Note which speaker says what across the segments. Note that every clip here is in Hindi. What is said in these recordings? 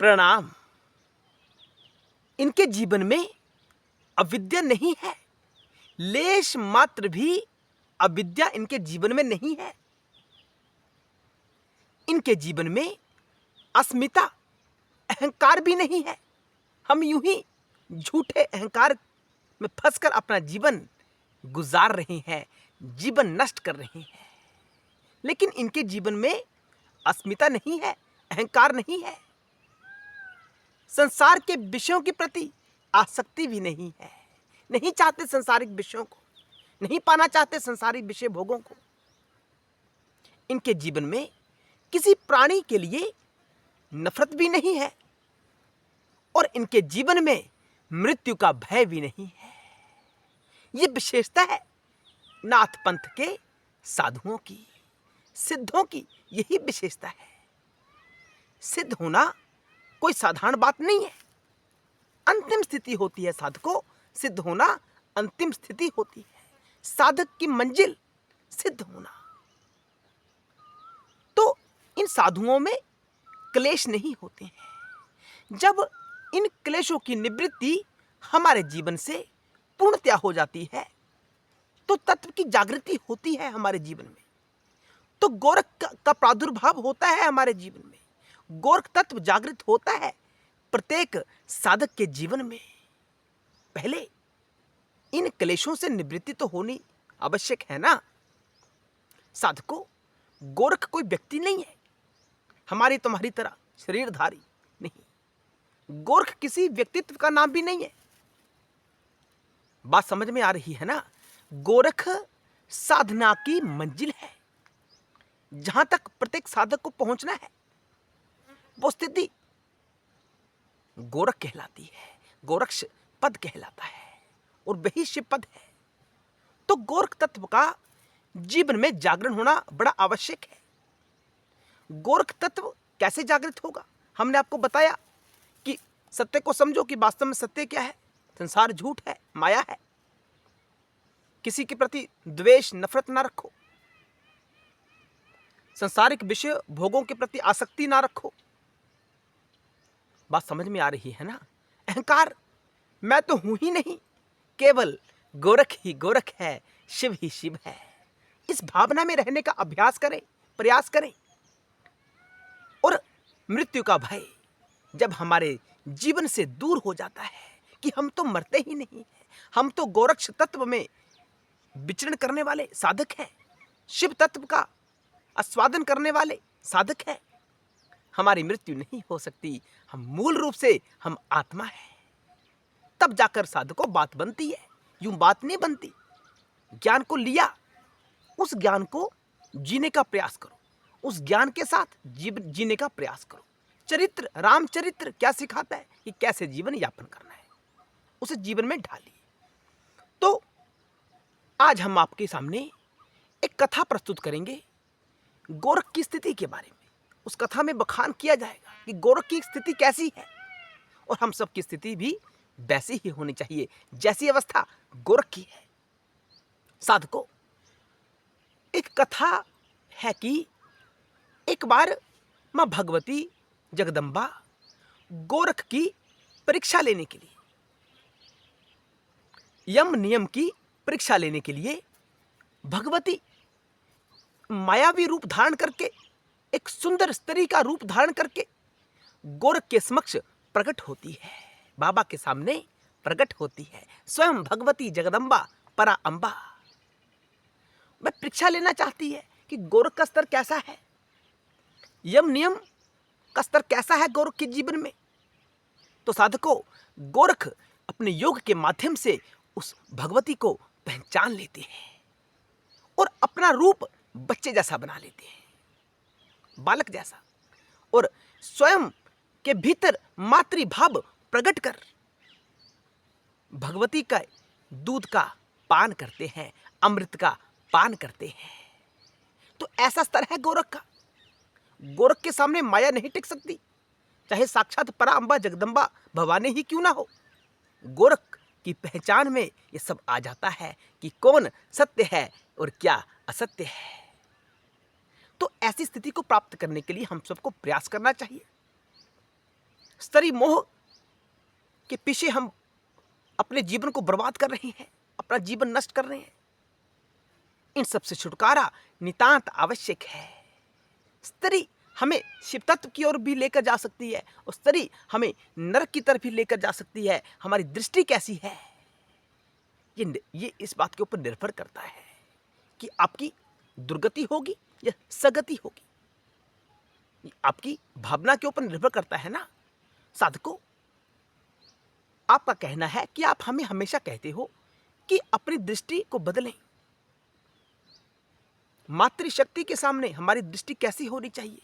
Speaker 1: प्रणाम। इनके जीवन में अविद्या नहीं है, लेश मात्र भी अविद्या इनके जीवन में नहीं है। इनके जीवन में अस्मिता, अहंकार भी नहीं है। हम यूं ही झूठे अहंकार में फंसकर अपना जीवन गुजार रहे हैं, जीवन नष्ट कर रहे हैं। लेकिन इनके जीवन में अस्मिता नहीं है, अहंकार नहीं है, संसार के विषयों के प्रति आसक्ति भी नहीं है। नहीं चाहते संसारिक विषयों को, नहीं पाना चाहते संसारिक विषय भोगों को। इनके जीवन में किसी प्राणी के लिए नफरत भी नहीं है और इनके जीवन में मृत्यु का भय भी नहीं है। ये विशेषता है नाथ पंथ के साधुओं की, सिद्धों की। यही विशेषता है। सिद्ध होना कोई साधारण बात नहीं है, अंतिम स्थिति होती है। साधकों, सिद्ध होना अंतिम स्थिति होती है, साधक की मंजिल सिद्ध होना। तो इन साधुओं में क्लेश नहीं होते हैं। जब इन क्लेशों की निवृत्ति हमारे जीवन से पूर्णतया हो जाती है तो तत्व की जागृति होती है हमारे जीवन में। तो गोरख का प्रादुर्भाव होता है हमारे जीवन में। गोरख तत्व जागृत होता है प्रत्येक साधक के जीवन में। पहले इन क्लेशों से निवृत्ति तो होनी आवश्यक है ना। साधकों, गोरख कोई व्यक्ति नहीं है, हमारी तुम्हारी तरह शरीरधारी नहीं। गोरख किसी व्यक्तित्व का नाम भी नहीं है। बात समझ में आ रही है ना। गोरख साधना की मंजिल है, जहां तक प्रत्येक साधक को पहुंचना है। वो स्थिति गोरख कहलाती है, गोरक्ष पद कहलाता है और वही शिव पद है। तो गोरख तत्व का जीवन में जागरण होना बड़ा आवश्यक है। गोरख तत्व कैसे जागृत होगा? हमने आपको बताया कि सत्य को समझो कि वास्तव में सत्य क्या है। संसार झूठ है, माया है। किसी के प्रति द्वेष, नफरत ना रखो। संसारिक विषय भोगों के प्रति आसक्ति ना रखो। बात समझ में आ रही है ना। अहंकार, मैं तो हूं ही नहीं, केवल गोरख ही गोरख है, शिव ही शिव है। इस भावना में रहने का अभ्यास करें, प्रयास करें। और मृत्यु का भय जब हमारे जीवन से दूर हो जाता है कि हम तो मरते ही नहीं हैं, हम तो गोरक्ष तत्व में विचरण करने वाले साधक हैं, शिव तत्व का आस्वादन करने वाले साधक हैं, हमारी मृत्यु नहीं हो सकती। हम मूल रूप से हम आत्मा है। तब जाकर साधकों बात बनती है, यूं बात नहीं बनती। ज्ञान को लिया, उस ज्ञान को जीने का प्रयास करो, उस ज्ञान के साथ जीने का प्रयास करो। चरित्र, रामचरित्र क्या सिखाता है कि कैसे जीवन यापन करना है, उसे जीवन में ढालिए। तो आज हम आपके सामने एक कथा प्रस्तुत करेंगे गोरख की स्थिति के बारे में। उस कथा में बखान किया जाएगा कि गोरख की स्थिति कैसी है और हम सब की स्थिति भी वैसी ही होनी चाहिए जैसी अवस्था गोरख की है। साधकों, एक कथा है कि एक बार मां भगवती जगदम्बा गोरख की परीक्षा लेने के लिए, यम नियम की परीक्षा लेने के लिए भगवती मायावी रूप धारण करके, एक सुंदर स्त्री का रूप धारण करके गोरख के समक्ष प्रकट होती है, बाबा के सामने प्रकट होती है। स्वयं भगवती जगदम्बा परा अंबा वह परीक्षा लेना चाहती है कि गोरख का स्तर कैसा है, यम नियम का स्तर कैसा है गोरख के जीवन में। तो साधकों, गोरख अपने योग के माध्यम से उस भगवती को पहचान लेते हैं और अपना रूप बच्चे जैसा बना लेते हैं, बालक जैसा, और स्वयं के भीतर मातृभाव प्रकट कर भगवती का दूध का पान करते हैं, अमृत का पान करते हैं। तो ऐसा स्तर है गोरख का। गोरख के सामने माया नहीं टिक सकती, चाहे साक्षात परा अंबा जगदम्बा भवानी ही क्यों ना हो। गोरख की पहचान में ये सब आ जाता है कि कौन सत्य है और क्या असत्य है। तो ऐसी स्थिति को प्राप्त करने के लिए हम सबको प्रयास करना चाहिए। स्तरी मोह के पीछे हम अपने जीवन को बर्बाद कर रहे हैं, अपना जीवन नष्ट कर रहे हैं। इन सब से छुटकारा नितांत आवश्यक है। स्तरी हमें शिव तत्व की ओर भी लेकर जा सकती है और स्तरी हमें नरक की तरफ भी लेकर जा सकती है। हमारी दृष्टि कैसी है, ये इस बात के ऊपर निर्भर करता है कि आपकी दुर्गति होगी या सगति होगी। आपकी भावना के ऊपर निर्भर करता है ना। साधकों, आपका कहना है कि आप हमें हमेशा कहते हो कि अपनी दृष्टि को बदलें। मातृशक्ति के सामने हमारी दृष्टि कैसी होनी चाहिए?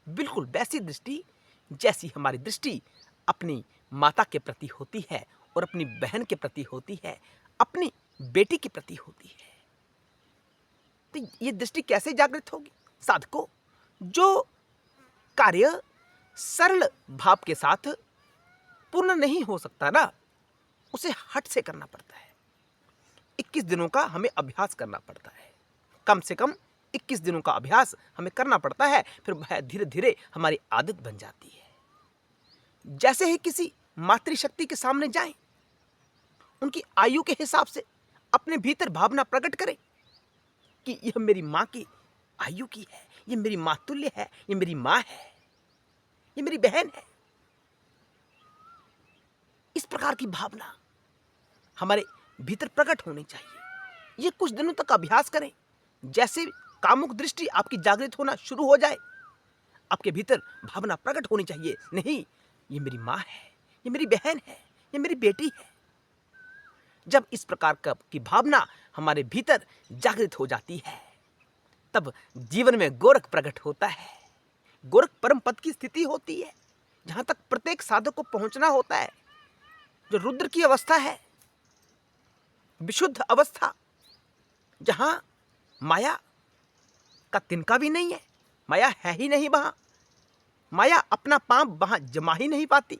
Speaker 1: बिल्कुल वैसी दृष्टि जैसी हमारी दृष्टि अपनी माता के प्रति होती है और अपनी बहन के प्रति होती है, अपनी बेटी के प्रति होती है। तो ये दृष्टि कैसे जागृत होगी? साधकों, जो कार्य सरल भाव के साथ पूर्ण नहीं हो सकता ना, उसे हट से करना पड़ता है। 21 दिनों का हमें अभ्यास करना पड़ता है। कम से कम 21 दिनों का अभ्यास हमें करना पड़ता है, फिर धीरे धीरे हमारी आदत बन जाती है। जैसे ही किसी मातृशक्ति के सामने जाएं, उनकी आयु के हिसाब से अपने भीतर भावना प्रकट करें कि यह मेरी माँ की आयु की है, यह मेरी मातुल्य है, यह मेरी माँ है, यह मेरी बहन है। इस प्रकार की भावना हमारे भीतर प्रकट होनी चाहिए। ये कुछ दिनों तक अभ्यास करें। जैसे कामुक दृष्टि आपकी जागृत होना शुरू हो जाए, आपके भीतर भावना प्रकट होनी चाहिए, नहीं ये मेरी माँ है, ये मेरी बहन है, ये मेरी बेटी है। जब इस प्रकार की भावना हमारे भीतर जागृत हो जाती है, तब जीवन में गोरख प्रकट होता है। गोरख परम पद की स्थिति होती है, जहां तक प्रत्येक साधक को पहुंचना होता है। जो रुद्र की अवस्था है, विशुद्ध अवस्था, जहां माया का तिनका भी नहीं है, माया है ही नहीं वहां, माया अपना पांव वहां जमा ही नहीं पाती,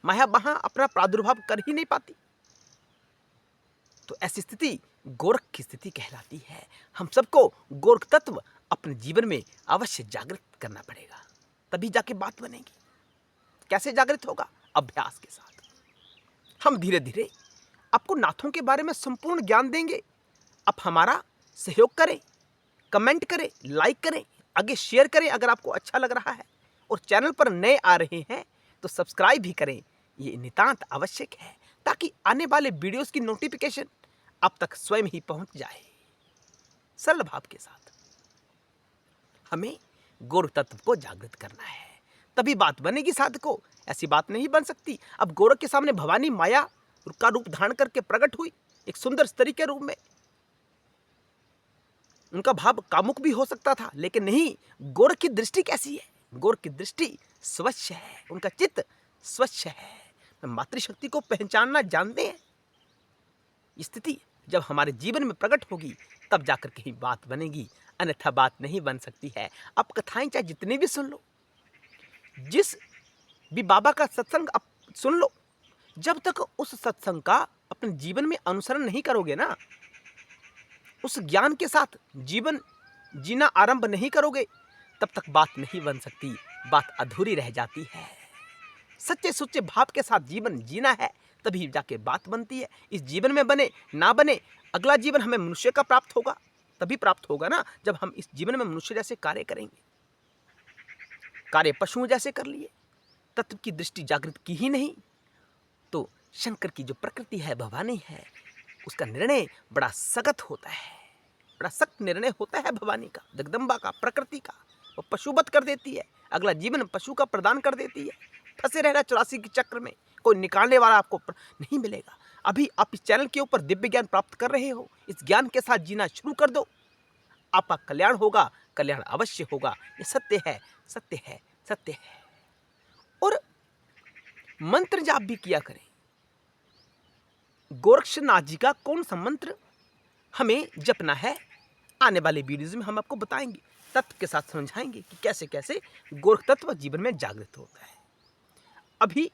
Speaker 1: माया वहां अपना प्रादुर्भाव कर ही नहीं पाती। तो ऐसी स्थिति गोरख की स्थिति कहलाती है। हम सबको गोरख तत्व अपने जीवन में अवश्य जागृत करना पड़ेगा, तभी जाके बात बनेगी। कैसे जागृत होगा? अभ्यास के साथ। हम धीरे धीरे आपको नाथों के बारे में संपूर्ण ज्ञान देंगे। आप हमारा सहयोग करें, कमेंट करें, लाइक करें, आगे शेयर करें अगर आपको अच्छा लग रहा है, और चैनल पर नए आ रहे हैं तो सब्सक्राइब भी करें। ये नितांत आवश्यक है ताकि आने वाले वीडियोस की नोटिफिकेशन आप तक स्वयं ही पहुंच जाए। सरल भाव के साथ हमें गोरख तत्व को जागृत करना है, तभी बात बनेगी। साधकों, ऐसी बात नहीं बन सकती। अब गोरख के सामने भवानी माया का रूप धारण करके प्रकट हुई एक सुंदर स्त्री के रूप में। उनका भाव कामुक भी हो सकता था, लेकिन नहीं। गोरख की दृष्टि कैसी है? गोरख की दृष्टि स्वच्छ है, उनका चित्त स्वच्छ है। मातृशक्ति को पहचानना जानते हैं। स्थिति जब हमारे जीवन में प्रकट होगी, तब जाकर कहीं बात बनेगी, अन्यथा बात नहीं बन सकती है। आप कथाएं चाहे जितनी भी सुन लो, जिस भी बाबा का सत्संग आप सुन लो, जब तक उस सत्संग का अपने जीवन में अनुसरण नहीं करोगे ना, उस ज्ञान के साथ जीवन जीना आरंभ नहीं करोगे, तब तक बात नहीं बन सकती, बात अधूरी रह जाती है। सच्चे सुच्चे भाव के साथ जीवन जीना है, तभी जाके बात बनती है। इस जीवन में बने ना बने, अगला जीवन हमें मनुष्य का प्राप्त होगा, तभी प्राप्त होगा ना जब हम इस जीवन में मनुष्य जैसे कार्य करेंगे। कार्य पशुओं जैसे कर लिए, तत्व की दृष्टि जागृत की ही नहीं, तो शंकर की जो प्रकृति है, भवानी है, उसका निर्णय बड़ा सख्त होता है, बड़ा सख्त निर्णय होता है भवानी का, जगदम्बा का, प्रकृति का। वो पशुवत कर देती है, अगला जीवन पशु का प्रदान कर देती है। फंसे रहना 84 के चक्र में, कोई निकालने वाला आपको नहीं मिलेगा। अभी आप इस चैनल के ऊपर दिव्य ज्ञान प्राप्त कर रहे हो, इस ज्ञान के साथ जीना शुरू कर दो, आपका कल्याण होगा, कल्याण अवश्य होगा। ये सत्य है, सत्य है, सत्य है। और मंत्र जाप भी किया करें। गोरक्षनाथ जी का कौन सा मंत्र हमें जपना है, आने वाले वीडियोज में हम आपको बताएंगे, तत्व के साथ समझाएंगे कि कैसे कैसे गोरख तत्व जीवन में जागृत होता है। अभी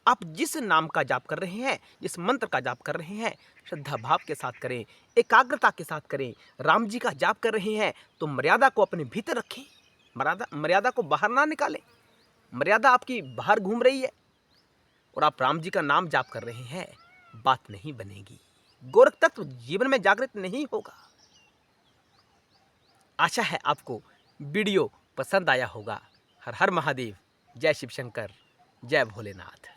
Speaker 1: आप जिस नाम का जाप कर रहे हैं, जिस मंत्र का जाप कर रहे हैं, श्रद्धा भाव के साथ करें, एकाग्रता के साथ करें। राम जी का जाप कर रहे हैं तो मर्यादा को अपने भीतर रखें, मर्यादा को बाहर ना निकालें। मर्यादा आपकी बाहर घूम रही है और आप राम जी का नाम जाप कर रहे हैं, बात नहीं बनेगी। गोरख तत्व जीवन में जागृत नहीं होगा। आशा है आपको वीडियो पसंद आया होगा। हर हर महादेव, जय शिव शंकर, जय भोलेनाथ।